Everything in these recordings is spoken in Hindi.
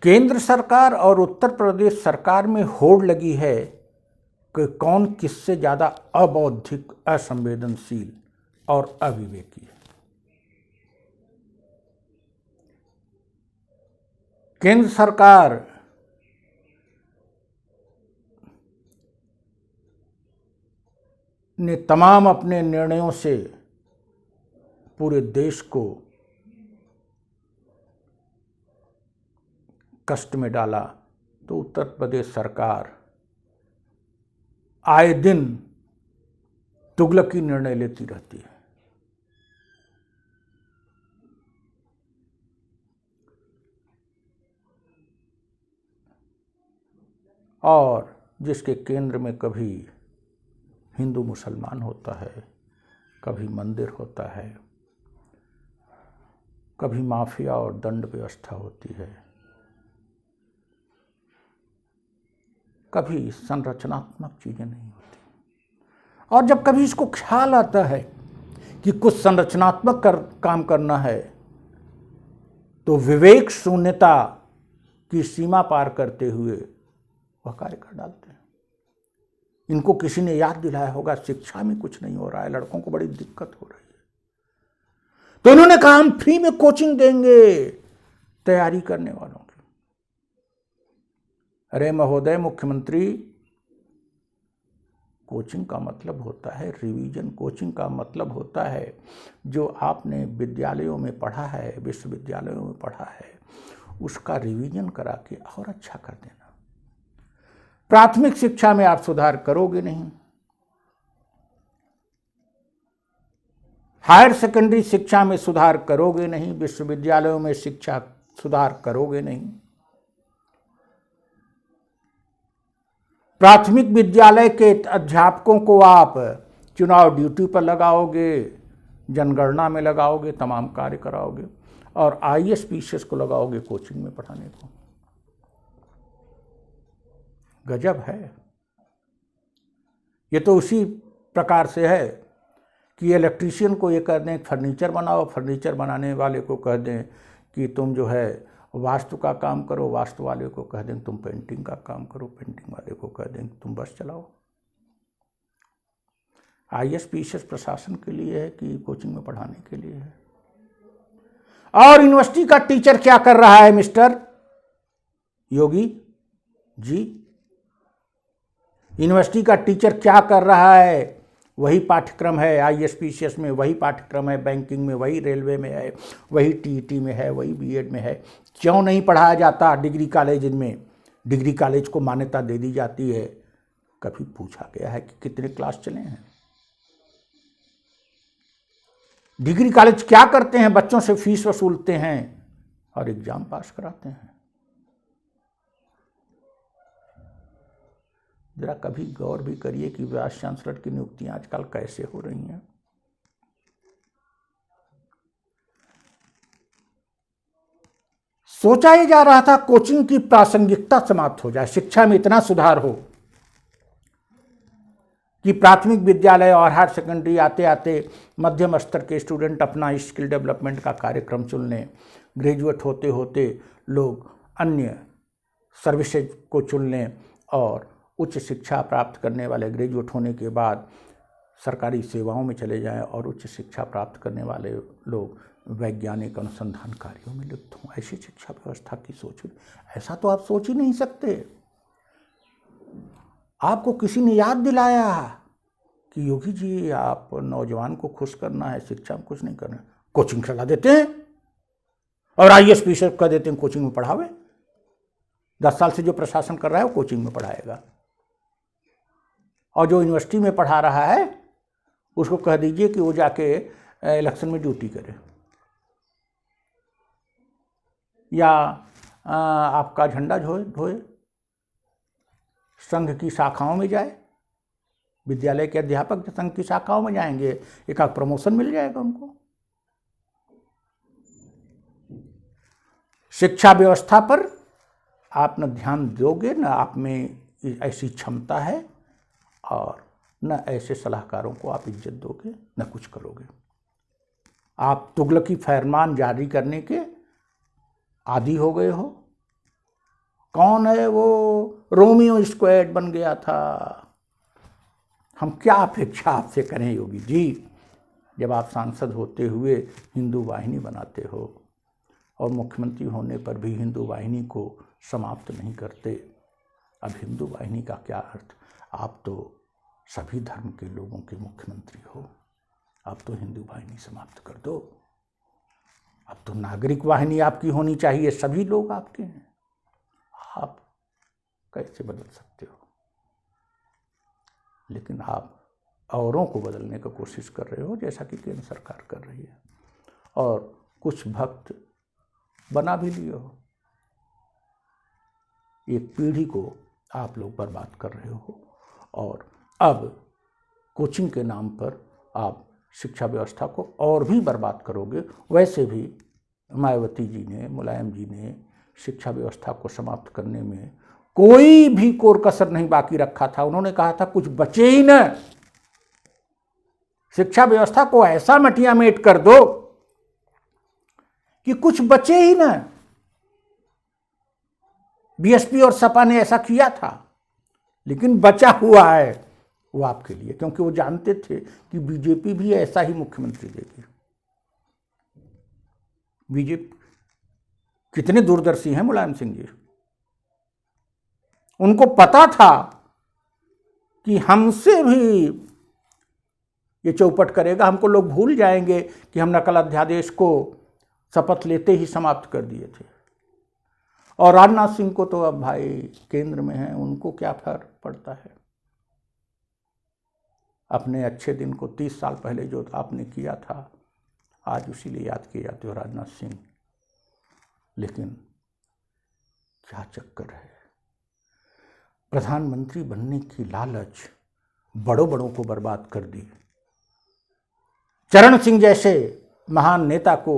केंद्र सरकार और उत्तर प्रदेश सरकार में होड़ लगी है कि कौन किससे ज़्यादा अबौद्धिक, असंवेदनशील और अविवेकी है। केंद्र सरकार ने तमाम अपने निर्णयों से पूरे देश को कष्ट में डाला, तो उत्तर प्रदेश सरकार आए दिन तुगलकी निर्णय लेती रहती है। और जिसके केंद्र में कभी हिंदू मुसलमान होता है, कभी मंदिर होता है, कभी माफिया और दंड व्यवस्था होती है, कभी संरचनात्मक चीजें नहीं होती। और जब कभी इसको ख्याल आता है कि कुछ संरचनात्मक काम करना है, तो विवेक शून्यता की सीमा पार करते हुए वह कार्य कर डालते हैं। इनको किसी ने याद दिलाया होगा शिक्षा में कुछ नहीं हो रहा है, लड़कों को बड़ी दिक्कत हो रही है, तो उन्होंने कहा हम फ्री में कोचिंग देंगे तैयारी करने वालों की। अरे महोदय मुख्यमंत्री, कोचिंग का मतलब होता है रिवीजन। कोचिंग का मतलब होता है जो आपने विद्यालयों में पढ़ा है, विश्वविद्यालयों में पढ़ा है, उसका रिवीजन करा के और अच्छा कर देना। प्राथमिक शिक्षा में आप सुधार करोगे नहीं, हायर सेकेंडरी शिक्षा में सुधार करोगे नहीं, विश्वविद्यालयों में शिक्षा सुधार करोगे नहीं, प्राथमिक विद्यालय के अध्यापकों को आप चुनाव ड्यूटी पर लगाओगे, जनगणना में लगाओगे, तमाम कार्य कराओगे, और आईएएस पीसीएस को लगाओगे कोचिंग में पढ़ाने को। गजब है। ये तो उसी प्रकार से है कि इलेक्ट्रीशियन को ये कह दें फर्नीचर बनाओ, फर्नीचर बनाने वाले को कह दें कि तुम जो है वास्तु का काम करो, वास्तु वाले को कह दें तुम पेंटिंग का काम करो, पेंटिंग वाले को कह दें तुम बस चलाओ। आईएएस पीसीएस प्रशासन के लिए है कि कोचिंग में पढ़ाने के लिए है? और यूनिवर्सिटी का टीचर क्या कर रहा है मिस्टर योगी जी? यूनिवर्सिटी का टीचर क्या कर रहा है? वही पाठ्यक्रम है आईएएस पीसीएस में, वही पाठ्यक्रम है बैंकिंग में, वही रेलवे में है, वही टीईटी में है, वही बीएड में है। क्यों नहीं पढ़ाया जाता डिग्री कॉलेज में? डिग्री कॉलेज को मान्यता दे दी जाती है। कभी पूछा गया है कि कितने क्लास चले हैं? डिग्री कॉलेज क्या करते हैं? बच्चों से फीस वसूलते हैं और एग्जाम पास कराते हैं। जरा कभी गौर भी करिए कि वाइस चांसलर की नियुक्तियां आजकल कैसे हो रही हैं। सोचा ही जा रहा था कोचिंग की प्रासंगिकता समाप्त हो जाए, शिक्षा में इतना सुधार हो कि प्राथमिक विद्यालय और हायर सेकेंडरी आते आते मध्यम स्तर के स्टूडेंट अपना स्किल डेवलपमेंट का कार्यक्रम चुन लें, ग्रेजुएट होते होते लोग अन्य सर्विसेज को चुन लें, और उच्च शिक्षा प्राप्त करने वाले ग्रेजुएट होने के बाद सरकारी सेवाओं में चले जाएं, और उच्च शिक्षा प्राप्त करने वाले लोग वैज्ञानिक अनुसंधान कार्यों में लिप्त हों। ऐसी शिक्षा व्यवस्था की सोच, ऐसा तो आप सोच ही नहीं सकते। आपको किसी ने याद दिलाया कि योगी जी आप नौजवान को खुश करना है, शिक्षा में कुछ नहीं करना, कोचिंग चला देते हैं और आईएएस पीसीएस कर देते हैं कोचिंग में पढ़ावे। 10 साल से जो प्रशासन कर रहा है वो कोचिंग में पढ़ाएगा, और जो यूनिवर्सिटी में पढ़ा रहा है उसको कह दीजिए कि वो जाके इलेक्शन में ड्यूटी करे, या आपका झंडा ढोए, संघ की शाखाओं में जाए। विद्यालय के अध्यापक संघ की शाखाओं में जाएंगे, एक आध प्रमोशन मिल जाएगा उनको। शिक्षा व्यवस्था पर आप न ध्यान दोगे, न आप में ऐसी क्षमता है, और न ऐसे सलाहकारों को आप इज्जत दोगे, न कुछ करोगे। आप तुगलकी फरमान जारी करने के आदी हो गए हो। कौन है वो, रोमियो स्क्वाड बन गया था। हम क्या अपेक्षा आपसे करें योगी जी, जब आप सांसद होते हुए हिंदू वाहिनी बनाते हो और मुख्यमंत्री होने पर भी हिंदू वाहिनी को समाप्त नहीं करते। अब हिंदू वाहिनी का क्या अर्थ, आप तो सभी धर्म के लोगों के मुख्यमंत्री हो, अब तो हिंदू वाहिनी समाप्त कर दो। अब तो नागरिक वाहिनी आपकी होनी चाहिए, सभी लोग आपके हैं, आप कैसे बदल सकते हो? लेकिन आप औरों को बदलने की कोशिश कर रहे हो, जैसा कि केंद्र सरकार कर रही है, और कुछ भक्त बना भी लिए हो। एक पीढ़ी को आप लोग बर्बाद कर रहे हो, और अब कोचिंग के नाम पर आप शिक्षा व्यवस्था को और भी बर्बाद करोगे। वैसे भी मायावती जी ने, मुलायम जी ने शिक्षा व्यवस्था को समाप्त करने में कोई भी कोर कसर नहीं बाकी रखा था। उन्होंने कहा था कुछ बचे ही न, शिक्षा व्यवस्था को ऐसा मटिया मेट कर दो कि कुछ बचे ही न। बीएसपी और सपा ने ऐसा किया था, लेकिन बचा हुआ है वो आपके लिए, क्योंकि वो जानते थे कि बीजेपी भी ऐसा ही मुख्यमंत्री देगी। बीजेपी कितने दूरदर्शी हैं मुलायम सिंह जी, उनको पता था कि हमसे भी ये चौपट करेगा, हमको लोग भूल जाएंगे कि हम नकल अध्यादेश को शपथ लेते ही समाप्त कर दिए थे। और राजनाथ सिंह को तो अब भाई केंद्र में हैं, उनको क्या फर्क पड़ता है। अपने अच्छे दिन को 30 साल पहले जो आपने किया था, आज उसी लिए याद किए जाते हो राजनाथ सिंह। लेकिन क्या चक्कर है, प्रधानमंत्री बनने की लालच बड़ों बड़ों को बर्बाद कर दी। चरण सिंह जैसे महान नेता को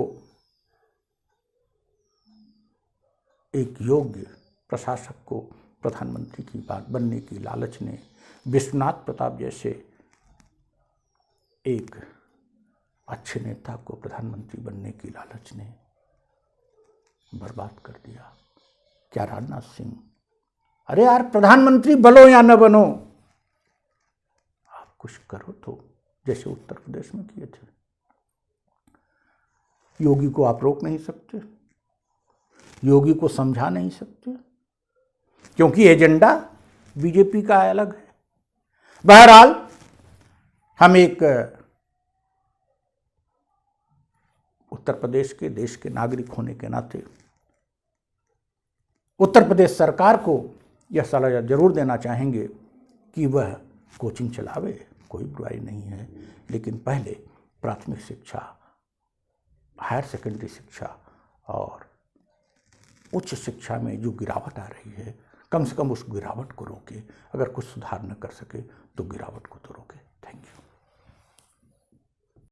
एक योग्य प्रशासक को प्रधानमंत्री की बात बनने की लालच ने, विश्वनाथ प्रताप जैसे एक अच्छे नेता को प्रधानमंत्री बनने की लालच ने बर्बाद कर दिया। क्या राजनाथ सिंह, अरे यार प्रधानमंत्री बनो या न बनो, आप कुछ करो तो, जैसे उत्तर प्रदेश में किए थे। योगी को आप रोक नहीं सकते, योगी को समझा नहीं सकते, क्योंकि एजेंडा बीजेपी का अलग है। बहरहाल हम एक उत्तर प्रदेश के देश के नागरिक होने के नाते उत्तर प्रदेश सरकार को यह सलाह जरूर देना चाहेंगे कि वह कोचिंग चलावे, कोई बुराई नहीं है, लेकिन पहले प्राथमिक शिक्षा, हायर सेकेंडरी शिक्षा और उच्च शिक्षा में जो गिरावट आ रही है, कम से कम उस गिरावट को रोके। अगर कुछ सुधार न कर सके तो गिरावट को तो रोके।